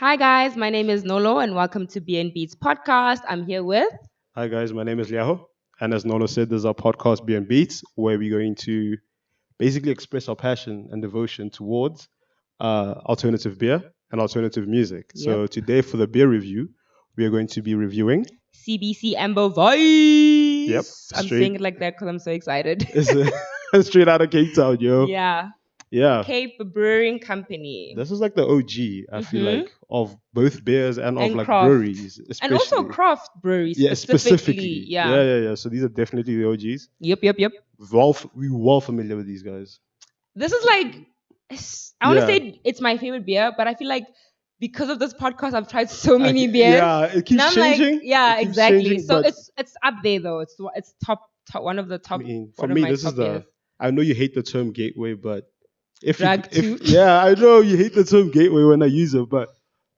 Hi guys, my name is Nolo and welcome to BN Beats podcast. I'm here with Hi guys, my name is Liaho, and as Nolo said, this is our podcast Beer and Beats, where we're going to basically express our passion and devotion towards alternative beer and alternative music. Yep. So today for the beer review, we are going to be reviewing. CBC Amber Weiss. Yep, I'm saying straight it like that because I'm so excited. is straight out of Cape Town, yo. Yeah, Yeah, Cape Brewing Company. this is like the OG. I feel Mm-hmm. like of both beers and of And like craft. breweries, And also especially. craft brewery Yeah, specifically. specifically. Yeah. Yeah. So these are definitely the OGs. Yep. We well familiar with these guys. This is like, I want to Yeah. say it's my favorite beer, but I feel like because of this podcast, I've tried so I many ke- beers. Yeah, it And keeps I'm changing. like, yeah, It keeps exactly. changing, So but it's up there though. It's top one of the I top. mean, for one of me, my this is top beers. the. I know you hate the term gateway, but Drag too. yeah, I know you hate the term gateway when I use it, but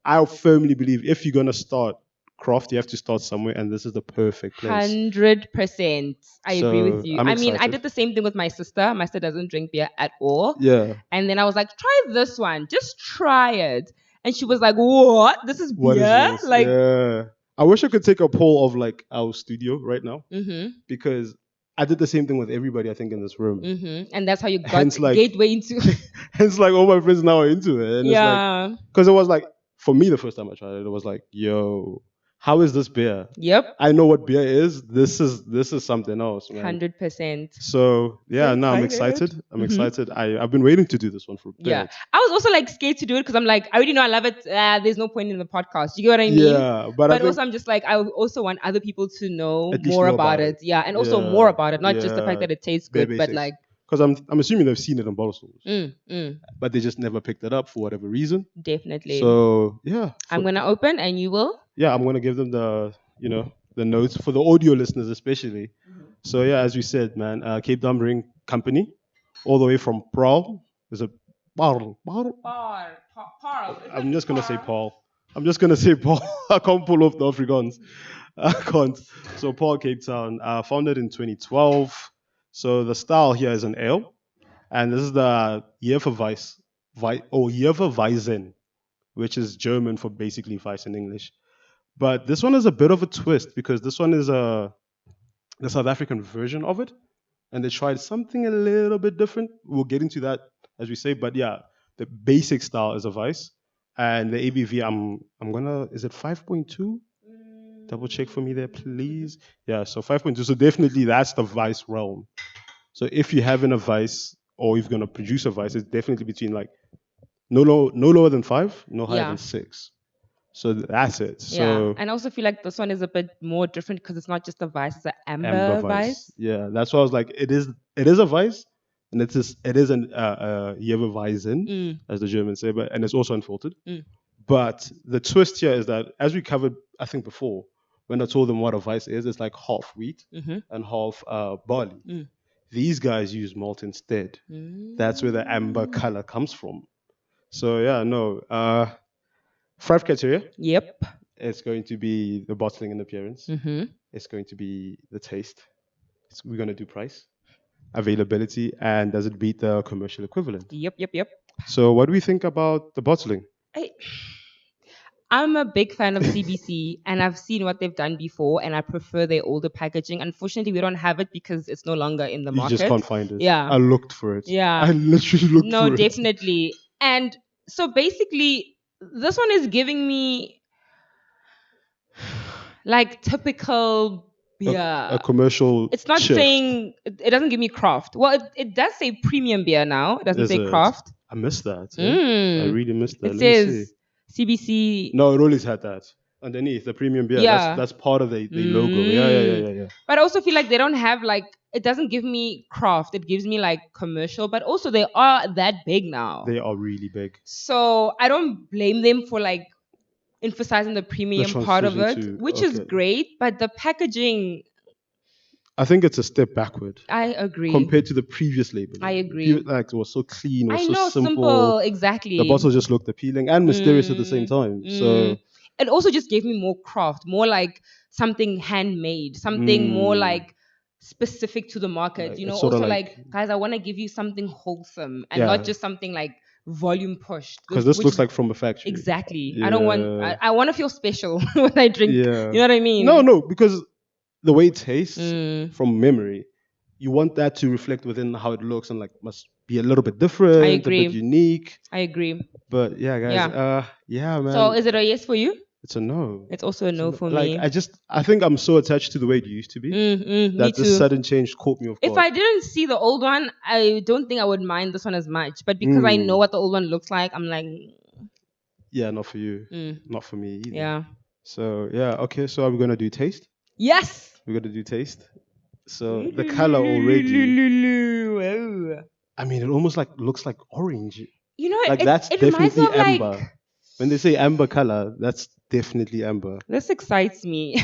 I firmly believe if you're gonna start craft, you have to start somewhere, and this is the perfect place. 100%. I agree with So you. I'm I mean, I excited. did the same thing with my sister. My sister doesn't drink beer at all. Yeah. And then I was like, try this one. Just try it. And she was like, what? This is What is beer? this? Like, Yeah. I wish I could take a poll of like our studio right now mm-hmm, because I did the same thing with everybody I think in this room. mm-hmm. And that's how you got Hence, like, gateway into. hence, like all my friends now are into it, and it's like Yeah. because it was like for me the first time I tried it, it was like, yo, how is this beer? Yep. I know what beer is. This is something else, man. 100%. So yeah, So no, I'm excited. excited. I'm Mhm. excited. I've been waiting to do this one for a bit. Yeah. I was also like scared to do it because I'm like, I already know I love it. There's no point in the podcast. You get what I mean? Yeah, but I But think also, I'm just like, I also want other people to know at least more know about about it. it. Yeah. And also Yeah, more about it, not just the fact yeah. that it tastes Bare good, but basics. like, Because I'm assuming they've seen it in bottle stores, mm, but they just never picked it up for whatever reason. definitely. So yeah, I'm going to open and you will. yeah, I'm gonna give them the notes for the audio listeners especially. So yeah, as we said, man, Cape Brewing Company, all the way from Paarl. Is it Paarl? Paul. I'm just gonna say Paul. I'm just gonna say Paul. I can't pull off the Afrikaans. I can't. So Paul, Cape Town, founded in 2012. So the style here is an ale, and this is the Hefeweizen, which is German for basically Weiss in English. But this one is a bit of a twist because this one is the South African version of it, and they tried something a little bit different. We'll get into that as we say, but yeah, the basic style is a Vice, and the ABV I'm gonna is it 5.2? Double check for me there, please. Yeah, so 5.2. So definitely that's the Vice realm. So if you have in a Vice or if you're gonna produce a Vice, it's definitely between like no lower than 5, no higher Yeah. than 6. So that's it. Yeah. So And I also feel like this one is a bit more different because it's not just a vice, it's an Amber amber Vice. vice. Yeah, that's why I was like, it is a Vice, and it is an Hefeweizen, as the Germans say, but and it's also unfiltered. Mm. But the twist here is that, as we covered, I think before, when I told them what a Vice is, it's like half wheat Mm-hmm. and half barley. Mm. These guys use malt instead. That's where the amber color comes from. So yeah, no. 5 criteria. Yep. It's going to be the bottling and appearance. Mm-hmm. It's going to be the taste. We're going to do price, availability, and does it beat the commercial equivalent? Yep. So, what do we think about the bottling? I'm a big fan of CBC and I've seen what they've done before and I prefer their older packaging. Unfortunately, we don't have it because it's no longer in the You market. just can't find it. Yeah. I looked for it. Yeah. I literally looked No, for it. definitely. And so basically, this one is giving me like typical beer. A commercial. It's not shift. saying, it doesn't give me craft. Well, it does say premium beer now. It doesn't Is say it? craft. I missed that. Mm. I really missed that. It Let me says see. CBC. No, it always had that underneath the premium beer. Yeah. That's part of the logo. Yeah. But I also feel like they don't have like, it doesn't give me craft. It gives me like commercial, but also they are that big now. They are really big. So I don't blame them for like emphasizing the premium part of it, transition to- which is okay. great. But the packaging, I think it's a step backward I agree. compared to the previous label. I agree. Like it was so clean, it was I so know, simple. exactly. The bottle just looked appealing and mysterious at the same time. So it also just gave me more craft, more like something handmade, something more like specific to the market. Like, You know, it's sorta also like- like guys, I want to give you something wholesome and Yeah. not just something like volume pushed. Because this Which looks is like from a factory. exactly. I don't want. Yeah. I want to feel special when I drink. Yeah. You know what I mean? No, because the way it tastes Mm, from memory, you want that to reflect within how it looks and like must be a little bit I different, a bit agree. unique. I agree. But yeah, guys, Yeah. yeah, So man, is it a yes for you? it's a no. It's also a It's a no no. for Like me. I think I'm so attached to the way it used to be Me that this too. sudden change caught me off If guard. I didn't see the old one, I don't think I would mind this one as much. But because I know Mm, what the old one looks like, I'm like, yeah, not for you, mm, not for me either. yeah. So yeah, okay. So are we gonna do taste? Yes. We're gonna do taste. So the color already, Wow. I mean, it almost like looks like orange. You know, Like it that's it reminds me definitely of like amber. When they say amber color, that's definitely amber. this excites me.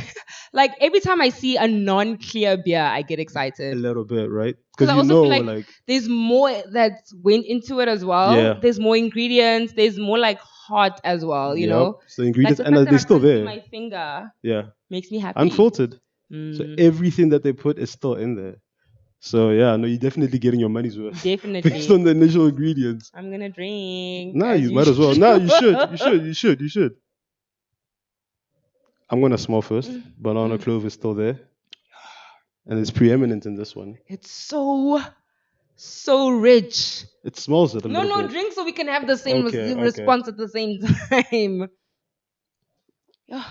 Like every time I see a non-clear beer, I get A excited little bit, right? because Because I you also feel know, like like there's more that went into it as well. yeah, There's more ingredients. There's more like heart as well. You yep. know, So the like ingredients, the and fact that they're I still can't see there. my finger Yeah, makes me happy. unfiltered. So Mm, everything that they put is still in there. So yeah, no, you're definitely getting your money's worth based definitely. on the initial ingredients. I'm gonna drink Nah, as you might as well. Nah, you should. You usual. should. You should. You should. I'm gonna smell first. Mm, Banana mm. clove is still there, and it's preeminent in this one. It's so rich. It smells it a No, little no, bit. drink so we can have the same Okay, okay. response at the same time. Yeah.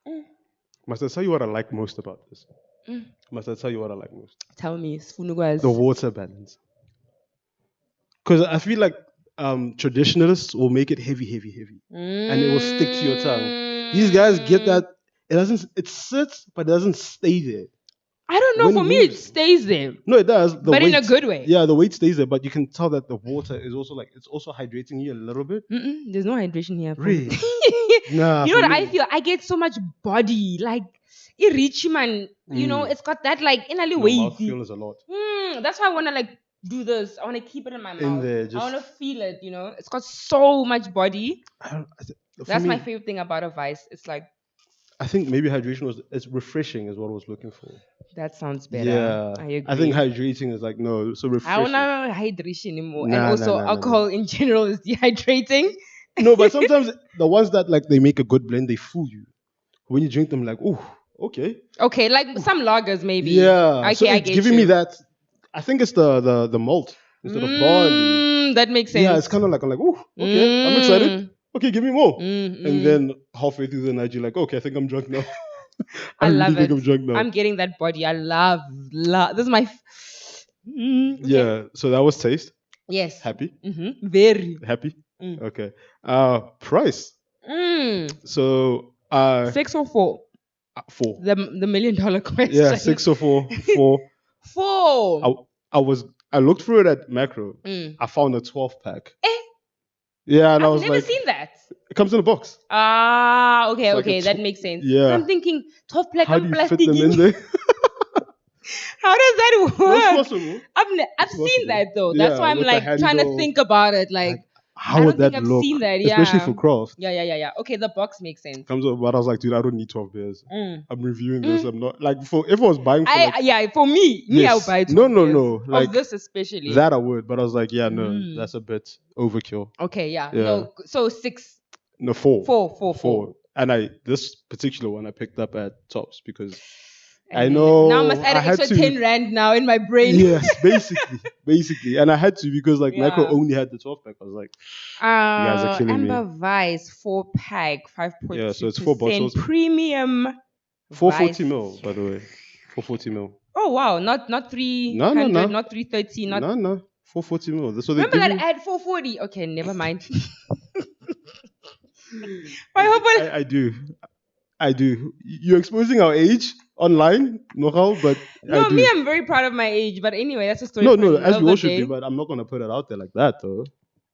Mm, Must I tell you what I like most about this? mm. Must I tell you what I like most? Tell me, The Sfunugwas. water balance. Because I feel like traditionalists will make it heavy, heavy, heavy, and it will stick to your tongue. These guys get that it doesn't. It sits, but it doesn't stay there. I don't know. When For it me, it moves, stays there, no, it does. The but in weight, a good way. yeah, the weight stays there, but you can tell that the water is also like it's also hydrating you a little bit. There's no hydration here. Really? You Nah, know for what I me, feel? I get so much body, like man. You know, it's got that like innerly no, weighty. mouthfeel is a lot That's why I wanna like do this. I wanna keep it in my in mouth. there. I wanna Just feel it. You know, it's got so much body. I don't, for That's my me, favorite thing about a vice. It's like I think maybe hydration was it's refreshing is what I was looking for. that sounds better. Yeah, I agree. I think hydrating is like no, so I refreshing. don't know hydration anymore. And Nah, nah, also nah, nah, nah. alcohol in general is dehydrating. No, but sometimes the ones that like they make a good blend, they fool you. When you drink them, like, oh, okay, Okay, like some lagers maybe. yeah. So Okay, I it's get giving you. me that. I think it's the malt instead of barley. That makes sense. Yeah, it's kind of like I'm like, oh, okay, I'm excited. Okay, give me more. And Mm. then halfway through the night, you're like, okay, I think I'm drunk now. I I really love think it. I'm drunk now. I'm getting that body. I love. This is my. Okay. Yeah. So that was taste. Yes. Happy. Very. Happy. Mm. Okay. Price. Mm. So 6 or 4? 4. The $1,000,000 question. Yeah, 6 or 4. 4. 4. I looked through it at Macro. I found a 12 pack. Yeah, and I I've was never like, seen that. it comes in a box. Ah, okay, It's like okay, a that makes sense. yeah. I'm thinking 12 plaque How do and you fit them in plastic. there? How does that That's work? possible. I've It's seen possible. that though. That's Yeah, why I'm with the like trying to handle. think about it. Like, Like, how I would don't think that I've look? seen that. Especially Yeah. for craft. Yeah. Okay, the box makes sense. Comes up, but I was like, dude, I don't need 12 beers. Mm. I'm reviewing this. I'm not like for if I was buying for like For me, I'll yes. buy 12 No, beers. like Of this especially. that I would, but I was like, yeah, no, that's a bit overkill. Okay, yeah. Yeah. No, so 6. No, 4. 4. And this particular one I picked up at Tops because And I know now I must add I an had extra to. 10 rand now in my brain. Yes, basically, and I had to because like Yeah. Macro only had the 12 pack. I was like, you guys are killing Amber me. Weiss 4-pack, 5.2%. Yeah, so it's 4 bottles, Premium 440 Weiss. mil, by the way, 440 mil. Oh wow, not 300, No. not 330, not. No, 440 mil. So they Remember give that you. ad 440? Okay, never mind. I hope I do. You're exposing our age online, nogal, but No, I do. me, I'm very proud of my age, but anyway, that's a story No, for as we another all should day. be, but I'm not gonna put it out there like that, though.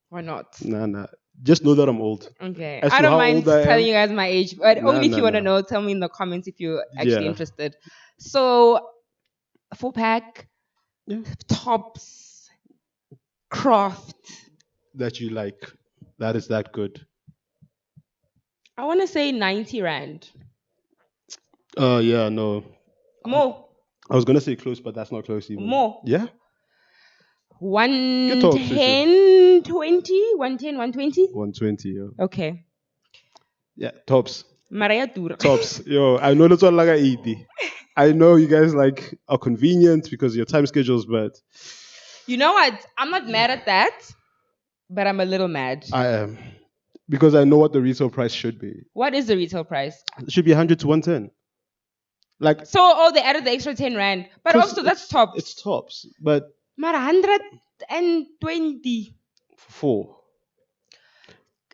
Why not? Nah. Just know that I'm old. Okay. As I to don't how mind old I telling am, you guys my age, but only if you want to nah. know. Tell me in the comments if you're actually Yeah. interested. So, 4-pack, Yeah. Tops, craft. That you like. That is that good. I want to say 90 rand. Yeah, no. More. I was gonna say close, but that's not close even. More. Yeah. Your top, Trisha. 110, 20, 110, 120. 120, yo. Okay. Yeah, tops. Maria Tour. Tops. Yo, I know that's what like I eat. I know you guys like are convenient because of your time schedules, but You know what? I'm not mad at that, but I'm a little mad. I am. Because I know what the retail price should be. What is the retail price? It should be 100 to 110. Like, So, oh, they added the extra 10 rand. But 'cause also, that's tops. It's tops, but But 120. for four.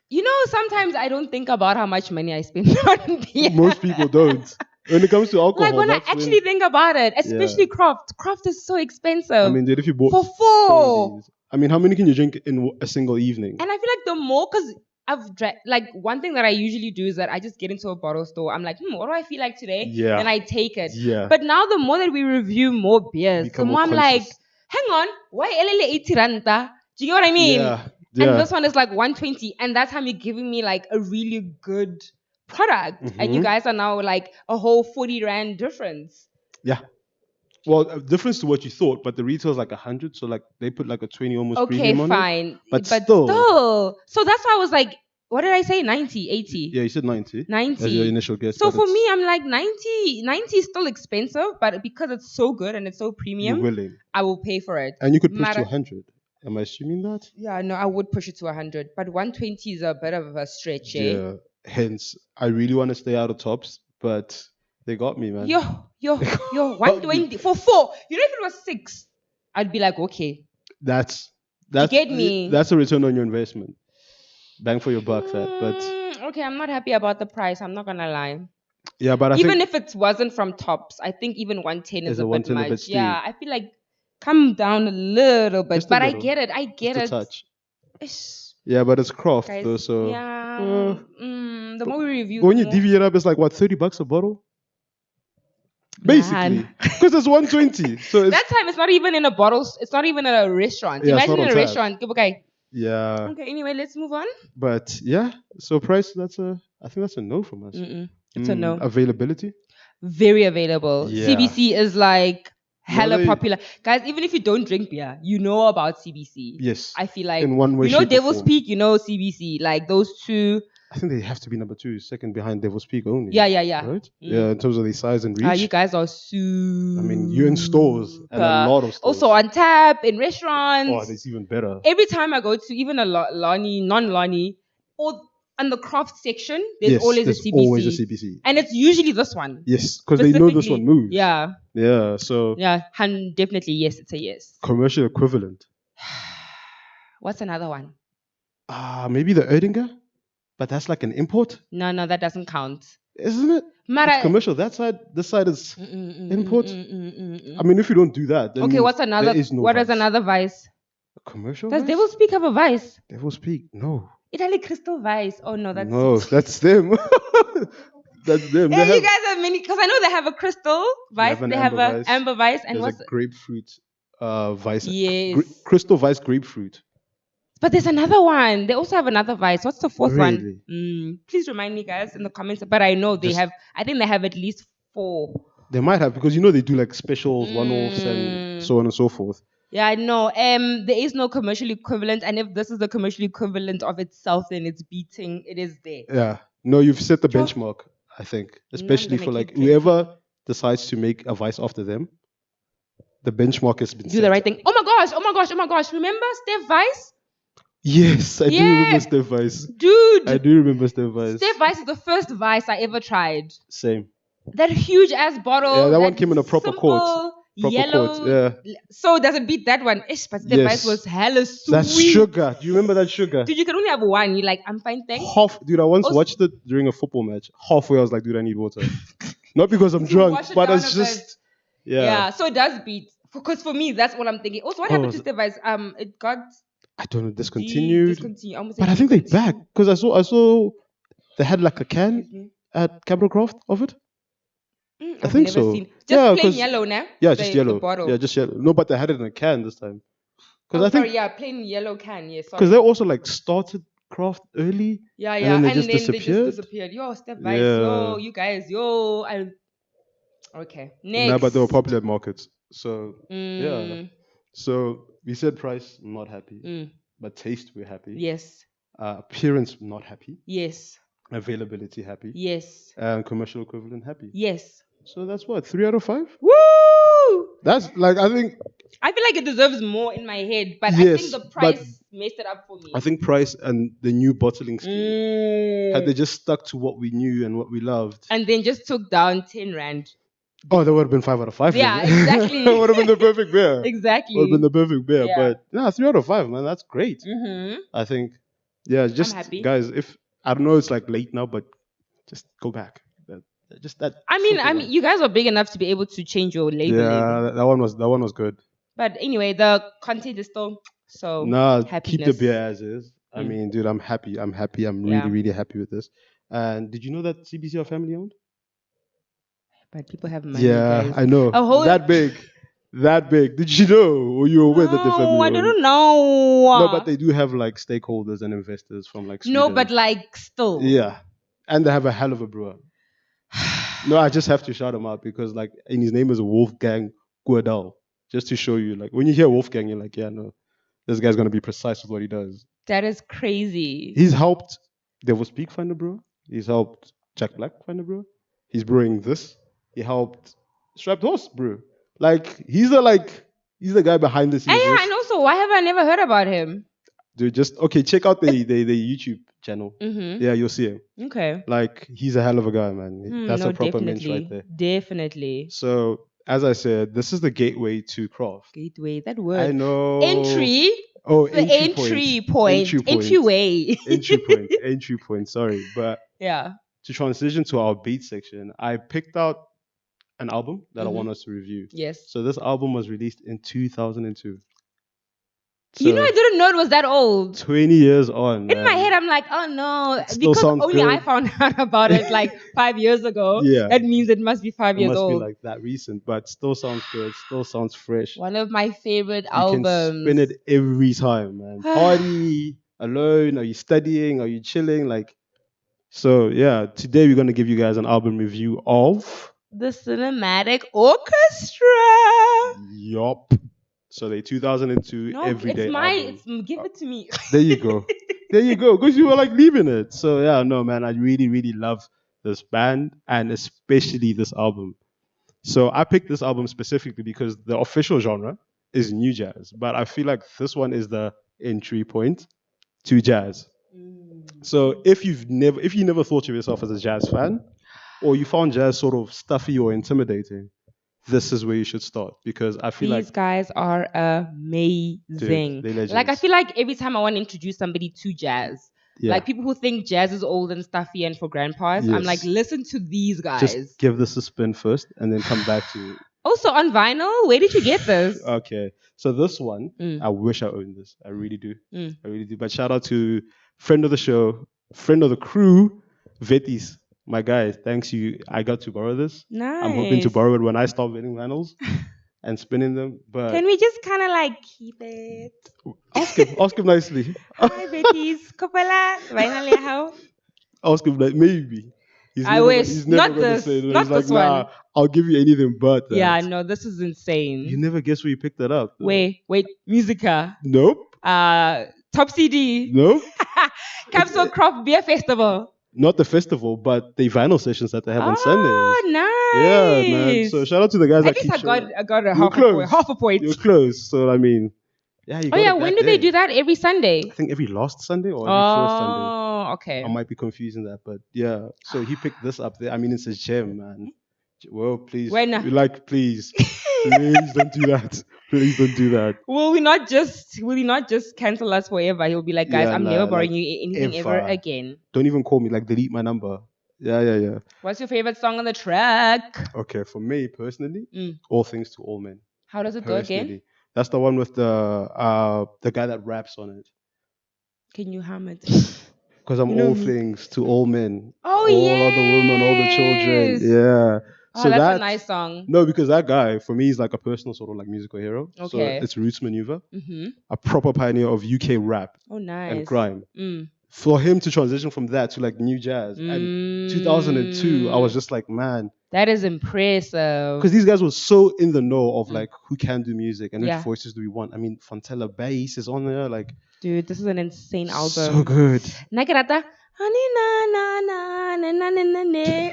You know, sometimes I don't think about how much money I spend on beer. Most people don't. When it comes to alcohol, Like when I that's actually think about it, especially craft. Craft is so expensive. I mean, dude, if you bought for four four. of these, I mean, how many can you drink in a single evening? And I feel like the more, because I've drank, like one thing that I usually do is that I just get into a bottle store. I'm like, what do I feel like today? Yeah. Then I take it. Yeah. But now the more that we review more beers, the Become more more I'm like, conscious. hang on, why LL 80 ranta? Do you get what I mean? Yeah. And this one is like 120. And that's how you're giving me like a really good product. And you Mhm. guys are now like a whole 40 rand difference. Yeah. Well, a difference to what you thought, but the retail is like 100, so like they put like a 20 almost Okay, premium on it. fine. But still. So that's why I was like, what did I say? 90, 80? Yeah, you said 90. 90. As your initial guess. So but for it's- me, I'm like 90 is still expensive, but because it's so good and it's so you're premium, willing. I will pay for it. And you could push to Mara- 100. Am I assuming that? Yeah, no, I would push it to 100, but 120 is a bit of a stretch, eh? Yeah. Hence, I really want to stay out of tops, but they got me, man. Yo, 120 for 4. You know, if it was 6, I'd be like, okay. That's get me? That's a return on your investment. Bang for your buck, that. But Okay, I'm not happy about the price. I'm not gonna lie. yeah, but I Even think if it wasn't from tops, I think even 110 is Is a a bit 110 a much. bit steep? Yeah, I feel like come down a little bit, Just a but little. I get it. I get just a it. touch. Ish, Yeah, but it's craft guys, though, so yeah. The more we review, when the you more- divvy it up, it's like what, $30 a bottle? Man. Basically. Because it's 120. So it's that time it's not even in a bottle. It's not even in a restaurant. Yeah, it's Imagine not in on a tap. restaurant. Okay. yeah. Okay. Anyway, let's move on. But yeah, so price I think that's a no from us. It's a no. Availability? Very available. Yeah. CBC is like hella they- popular. Guys, even if you don't drink beer, you know about CBC. Yes. I feel like In one way, you know shape, or Devil's form. Peak, you know CBC. Like those two. I think they have to be number 2, second behind Devil's Peak only. Yeah. Right? Yeah, in terms of the size and reach. You guys are super. I mean, you're in stores and a lot of stores. Also on tap, in restaurants. Oh, that's even better. Every time I go to even a Lonnie, non-Lonnie, or on the craft section, there's always a CBC. Always a CBC. And it's usually this one. Yes, because they know this Specifically. one moves. Yeah. Yeah, so Yeah. Definitely yes. It's a yes. commercial equivalent. What's another one? Maybe the Erdinger, but that's like an import, No, that doesn't count. isn't it? Mara, It's commercial. That side, this side is import. I mean, if you don't do that, then Okay, what's another? There is no What is vice. another vice? A commercial? Does vice? Devil's Peak have a vice? Devil's Peak? No, Italy Crystal Vice. Oh no, that's no, that's them. That's them. Yeah, They you have- guys have many because I know they have a Crystal Vice. have an They have Amber a Weiss. Amber Vice, and There's what's a grapefruit vice. Yes. Crystal Vice grapefruit. But there's another one. They also have another vice. What's the fourth Really? one? Please remind me, guys, in the comments. But I know they Just- have. I think they have at least 4. They might have because they do like specials, one-offs, and so on and so forth. Yeah, I know. There is no commercial equivalent, and if this is the commercial equivalent of itself, then it's beating. It is there. Yeah. No, you've set the Sure. benchmark, I think. Especially gonna for like keep drinking. whoever decides to make a vice after them. The benchmark has been Do set. the right thing. Oh my gosh! Remember Steph Vice, Yes, I do Yeah. remember Steph Vice. dude? I do remember Steph Vice. Steph Vice is the first Vice I ever tried. Same. That huge ass bottle. Yeah, that one came in a proper simple, quart. Proper yellow. quart, yeah. So does it beat that one? Ish, but Steph Yes. Vice was hella sweet. That's sugar. Do you remember that sugar? Dude, you can only have one. You're like, I'm fine, thanks. Dude, I once Also- watched it during a football match. Halfway, I was like, dude, I need water. Not because I'm To drunk, wash it but down it's a bit. just, Yeah. yeah. So it does beat. Because for me, that's what I'm thinking. Also, what Oh, happened to so- Steph Vice? It got I don't know, discontinued. discontinued. I almost But said I think they discontinued. back because I saw they had like a can Excuse me. at Cabrocraft of it. I've think never so. seen. Just Yeah, plain 'cause- yellow now. Yeah, just yellow. The bottle. Yeah, just yellow. No, but they had it in a can this time. Because Oh, I think sorry, yeah, plain yellow can. Yeah, sorry. because they also like started craft early. Yeah, and yeah. then they And just then they disappeared? just disappeared. Yo, Steph Vice. Yeah. Yo, you guys. Yo. Okay. Next. No, but they were popular markets. So Mm, so We said price, not happy. Mm. But taste, we're happy. Yes. Appearance, not happy. Yes. Availability, happy. Yes. And commercial equivalent, happy. Yes. So that's what, 3 out of 5? Woo! That's like, I think, I feel like it deserves more in my head, but I think yes, the but price messed it up for me. I think price and the new bottling scheme, had they just stuck to what we knew and what we loved, and then just took down 10 rand. oh, that would have been 5 out of 5. Yeah, then. exactly. That would have been the perfect beer. Exactly. Would have been the perfect beer. Yeah. But nah, 3 out of 5, man. That's great. Mm-hmm. I think, yeah, just happy. guys, if I don't know, it's like late now, but just go back. Just that. I mean, simple one. you guys are big enough to be able to change your labeling. Yeah, that one was good. But anyway, the content is still so Nah, happiness. keep the beer as is. I Mm. mean, dude, I'm happy. I'm happy. I'm Yeah. really, really happy with this. And did you know that CBC are family owned? But people have money, Yeah, guys. I know. A whole- That big. That big. Did you know? Or you were aware that the family No, I owned? don't know. No, but they do have like stakeholders and investors from like Sweden. No, but like still. Yeah. And they have a hell of a brewer. No, I just have to shout him out because like and his name is Wolfgang Guadal. Just to show you, like when you hear Wolfgang, you're like, yeah, no, this guy's gonna be precise with what he does. That is crazy. He's helped Devil Speak find a brewer. He's helped Jack Black find a brewer. He's brewing this. He helped Strapped Horse brew. Like he's the guy behind the scenes. Yeah, and also, why have I never heard about him? Dude, just okay, check out the YouTube channel. Mm-hmm. Yeah, you'll see him. Okay. Like he's a hell of a guy, man. That's no, a proper definitely, mensch right there. Definitely. So as I said, this is the gateway to craft. Gateway, that word. I know. Entry. Oh, The entry point. Entryway. Entry point. Entry point. Sorry, but Yeah. to transition to our beat section, I picked out an album that I Mhm. want us to review. Yes. So this album was released in 2002. So You know, I didn't know it was that old. 20 years on. In my head, I'm like, oh no, still because sounds only good. I found out about it like 5 years ago. Yeah. That means it must be 5 It years must old. be like that recent, but still sounds good. Still sounds fresh. One of my favorite You albums. can spin it every time, man. Party, alone, are you studying, are you chilling? Like, so yeah, today we're gonna give you guys an album review of The Cinematic Orchestra. Yup. So they 2002 No, everyday it's my. album. Give it to me. There you go. There you go. Because you were like leaving it. So yeah, no man, I really, really love this band and especially this album. So I picked this album specifically because the official genre is new jazz, but I feel like this one is the entry point to jazz. So if you never thought of yourself as a jazz fan, or you found jazz sort of stuffy or intimidating, this is where you should start because I feel These guys are amazing. Dude, they legends. Like I feel like every time I want to introduce somebody to jazz, Yeah. like people who think jazz is old and stuffy and for grandpas, I'm Yes. like, listen to these guys. Just give this a spin first and then come back to it. Also on vinyl, where did you get this? Okay. So this one, Mm. I wish I owned this. I really do. Mm. I really do. But shout out to friend of the show, friend of the crew, Vetis. My guy, thanks you. I got to borrow this. Nice. I'm hoping to borrow it when I start winning vinyls and spinning them. But Can we just kind of like keep it? ask him nicely. Hi, Betty's Coppola. Vinyl how? Ask him like maybe. I wish. He's never Not gonna this. say no. Not He's like, this one. nah, I'll give you anything but that. Yeah, no, this is insane. You never guess where you picked that up. though. Wait, Musica. Nope. Top CD. Nope. Capsule Craft Beer Festival. Not the festival, but the vinyl sessions that they have on Sundays. Oh, nice. Yeah, man. So shout out to the guys At that least keep I got a You're close. half a point. You're close. So I mean, yeah. You Oh yeah, when do they do that? Every Sunday? I think every last Sunday or every first Sunday. Oh, okay. I might be confusing that, but yeah. So he picked this up there. I mean, it's a gem, man. Well, please, When- please don't do that. Please don't do that. Will he not just cancel us forever? He'll be like, guys, Yeah, I'm nah, never borrowing like, you anything ever ever. again. Don't even call me. Like, delete my number. Yeah. What's your favorite song on the track? Okay, for me personally, Mm. All Things to All Men. How does it go again? Personally, that's the one with the guy that raps on it. Can you hum it? Because I'm You know all me. things to all men. Oh, all other women, all the children. yes. Yeah. Oh, So that's that a nice song. no, because that guy for me is like a personal sort of like musical hero. So Okay. it's Roots Maneuver, Mm-hmm. a proper pioneer of UK rap Oh, nice. and grime. Mm. for him to transition from that to like new jazz, and 2002, I was just like, man, That is impressive. because these guys were so in the know of like who can do music and which Yeah. voices do we want. I mean, Fontella bass is on there, like Dude, this is an insane so album. good. Nagarata. Honey na na na na na na na.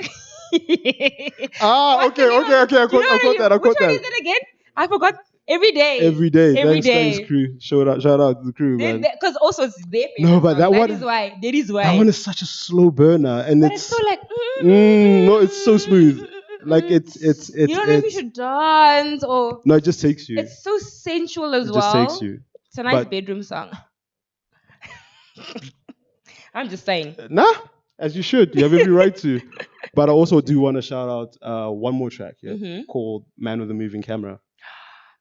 Ah, What's the okay, name okay, of- okay. I Do you know caught, I what caught that. I which caught one that. is it again? I forgot. Every day. Every day. Every Thanks, day. crew. Shout out to the crew, man. Because also it's their favorite No, but song. that That one, is why. That is why. that one is such a slow burner, and But it's so like. no, it's so smooth. Like You don't know if you should dance or. no, it just takes you. It's so sensual as It well. just takes you. It's a nice But- bedroom song. I'm just saying. Nah, as you should. You have every right to. But I also do want to shout out one more track, called "Man with a Moving Camera."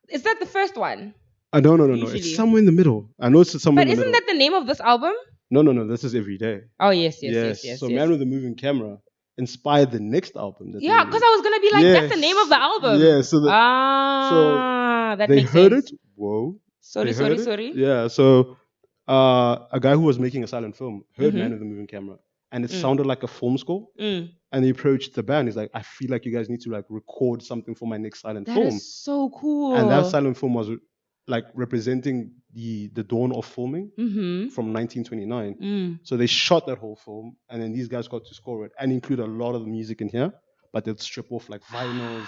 Is that the first one? No. Usually. It's somewhere in the middle. I know it's somewhere But in the isn't middle. that the name of this album? No. This is Every Day. Oh yes. So "Man with a Moving Camera" inspired the next album. That Yeah, because I was gonna be like, that's the name of the album. Yeah. So that they makes heard sense. it. Whoa. Sorry. They heard it. Sorry. Yeah. So a guy who was making a silent film heard Mhm. "Man with a Moving Camera," and it sounded like a film score. And he approached the band. He's like, I feel like you guys need to like record something for my next silent That film. is so cool. And that silent film was like representing the dawn of filming from 1929. So they shot that whole film, and then these guys got to score it and include a lot of the music in here, but they'd strip off like vinyls.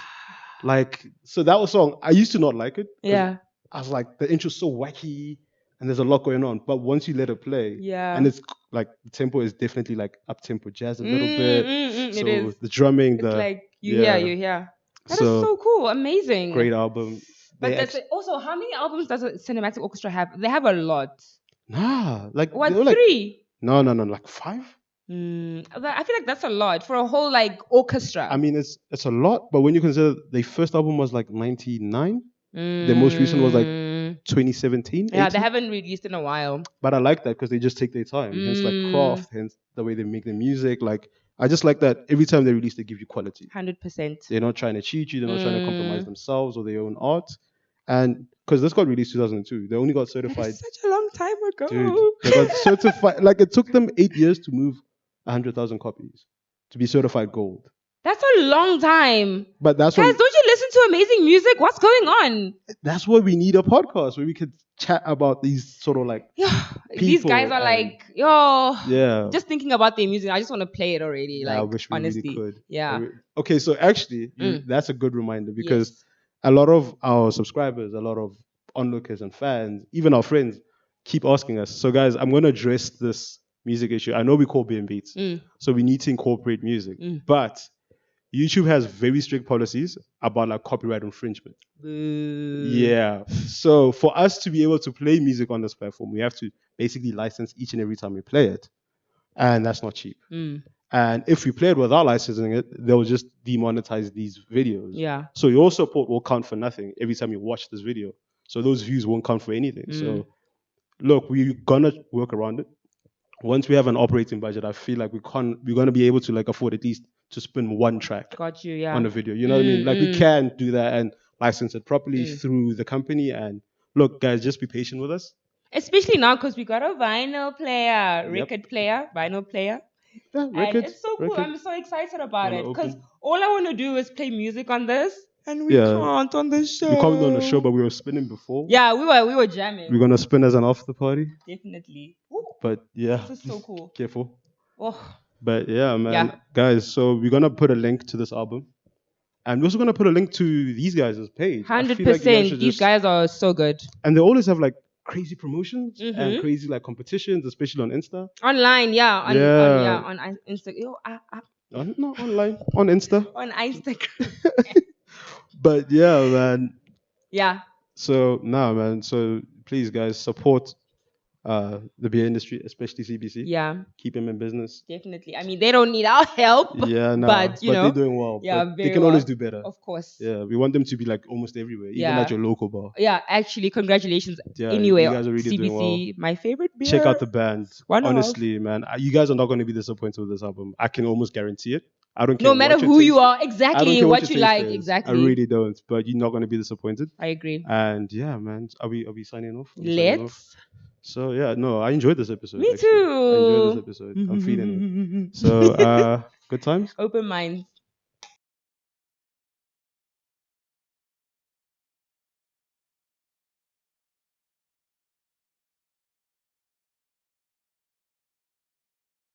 Like, so that was song. I used to not like it. Yeah. I was like, the intro's so wacky and there's a lot going on. But once you let it play, Yeah. and it's like the tempo is definitely like up tempo jazz a little bit. So it is. the drumming, It's the like you yeah. hear. That is so cool. Amazing. Great album. But They that's it. Also, how many albums does a Cinematic Orchestra have? They have a lot. like What, they were, like, 3? No, like 5. I feel like that's a lot for a whole like orchestra. I mean, it's a lot, but when you consider their first album was like 99, their most recent was like 2017. Yeah, 18. they haven't released in a while. But I like that because they just take their time. Hence, like craft, hence the way they make their music. Like, I just like that every time they release, they give you quality. 100%. They're not trying to cheat you. They're not trying to compromise themselves or their own art. And because this got released 2002, they only got certified. That's such a long time ago. Dude, they got certified. Like, it took them 8 years to move 100,000 copies to be certified gold. That's a long time. But that's Guys, what, don't you listen to amazing music? What's going on? that's why we need a podcast where we could chat about these sort of like These guys are like, yo. Yeah. Just thinking about their music, I just want to play it already. Yeah, like, I wish we honestly. really could. Yeah. Okay, so actually, that's a good reminder because a lot of our subscribers, a lot of onlookers and fans, even our friends, keep asking us. So, guys, I'm going to address this music issue. I know we call BM Beats, so we need to incorporate music, but YouTube has very strict policies about like copyright infringement. Yeah. So for us to be able to play music on this platform, we have to basically license each and every time we play it, and that's not cheap. And if we play it without licensing it, they'll just demonetize these videos. Yeah. So your support will count for nothing every time you watch this video. So those views won't count for anything. So look, we're gonna work around it. Once we have an operating budget, I feel like we're gonna be able to like afford at least to spin one track Got you, yeah. on a video. You know what I mean? Like we can do that and license it properly through the company. And look, guys, just be patient with us. Especially now because we got a vinyl player, vinyl player. Yeah, And it's so cool. I'm so excited about it because all I want to do is play music on this, and we can't on the show. We can't on the show, but we were spinning before. Yeah, we were jamming. We're gonna spin as an after party. Definitely. But yeah, This is so cool. Careful. Oh. But yeah, man, Yeah. guys. So we're gonna put a link to this album, and we're also gonna put a link to these guys' page. 100%. These guys are so good. And they always have like crazy promotions and crazy like competitions, especially on Insta. Online, yeah. On Instagram. Not online, on Insta. On Instagram. But yeah, man. Yeah. So man. So please, guys, support the beer industry, especially CBC. Yeah. Keep them in business. Definitely. I mean, they don't need our help. Yeah, no. But you know, they're doing well. Yeah, but very they can well. always do better. Of course. Yeah, we want them to be like almost everywhere, even Yeah. at your local bar. Yeah, actually, congratulations. Yeah, anyway, you guys are really CBC, doing well. my favorite beer. Check out the band. Why not? Honestly, man, you guys are not going to be disappointed with this album. I can almost guarantee it. I don't care. No matter what your who you taste- are, I don't exactly care what your you taste like, is. exactly. I really don't. But you're not going to be disappointed. I agree. And yeah, man, are we signing off? Are we signing off? Let's. So yeah, no, I enjoyed this episode Me actually. I enjoyed this too. episode. I'm feeling it. So good times. Open minds.